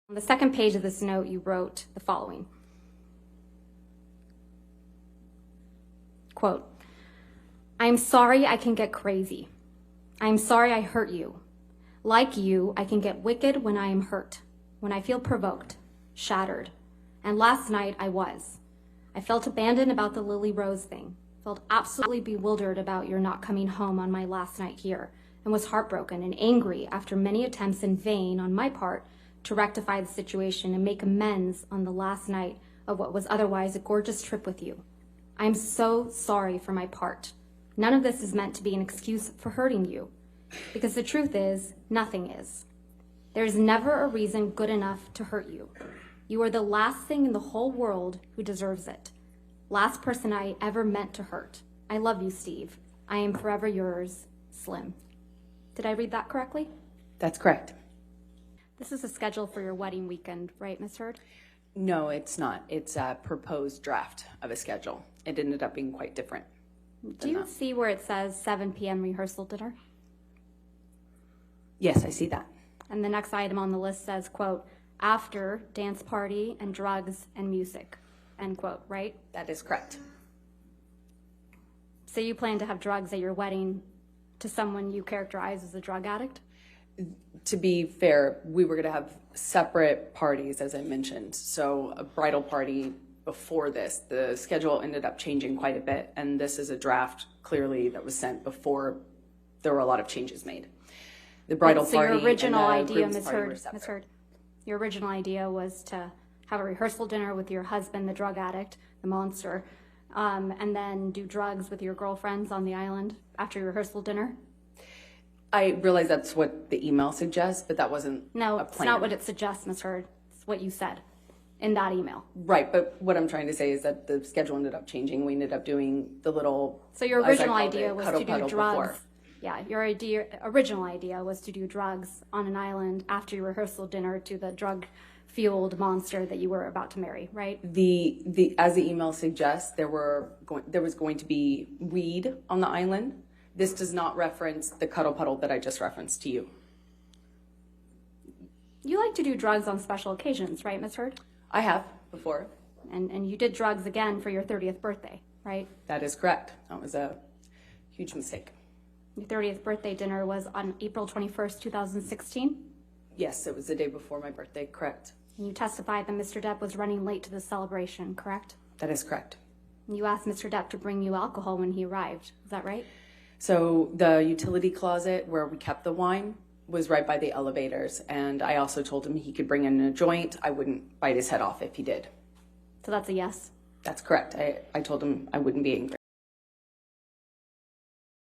On the second page of this note, you wrote the following. Quote, "I'm sorry I can get crazy. I'm sorry I hurt you. Like you, I can get wicked when I am hurt, when I feel provoked, shattered. And last night I was. I felt abandoned about the Lily Rose thing, felt absolutely bewildered about your not coming home on my last night here, and was heartbroken and angry after many attempts in vain on my part to rectify the situation and make amends on the last night of what was otherwise a gorgeous trip with you. I'm so sorry for my part. None of this is meant to be an excuse for hurting you, because the truth is, nothing is. There's never a reason good enough to hurt you. You are the last thing in the whole world who deserves it. Last person I ever meant to hurt. I love you, Steve. I am forever yours, Slim." Did I read that correctly? That's correct. This is a schedule for your wedding weekend, right, Ms. Hurd? No, it's not. It's a proposed draft of a schedule. It ended up being quite different. Do you see where it says 7 p.m. rehearsal dinner? Yes, I see that. And the next item on the list says, quote, "after dance party and drugs and music," end quote, right? That is correct. So you plan to have drugs at your wedding to someone you characterize as a drug addict? To be fair, we were going to have separate parties, as I mentioned. So a bridal party before this, the schedule ended up changing quite a bit. And this is a draft, clearly, that was sent before there were a lot of changes made. The bridal So party your original and the idea, groom's Ms. party were Hurd, separate. Ms. Hurd, your original idea was to have a rehearsal dinner with your husband, the drug addict, the monster, and then do drugs with your girlfriends on the island after your rehearsal dinner? I realize that's what the email suggests, but that wasn't No, a it's plan. not what it suggests, Ms. Hurd. It's what you said in that email. Right, but what I'm trying to say is that the schedule ended up changing. We ended up doing the little, So your as I original called idea it, was cuddle to do puddle drugs. before. Yeah, your original idea was to do drugs on an island after your rehearsal dinner to the drug-fueled monster that you were about to marry, right? As the email suggests, there was going to be weed on the island. This does not reference the cuddle puddle that I just referenced to you. You like to do drugs on special occasions, right, Ms. Hurd? I have before. And you did drugs again for your 30th birthday, right? That is correct. That was a huge mistake. Your 30th birthday dinner was on April 21st, 2016. Yes, it was the day before my birthday, correct. And you testified that Mr. Depp was running late to the celebration, correct? That is correct. And you asked Mr. Depp to bring you alcohol when he arrived. Is that right? So the utility closet where we kept the wine was right by the elevators. And I also told him he could bring in a joint. I wouldn't bite his head off if he did. So that's a yes. That's correct. I told him I wouldn't be angry.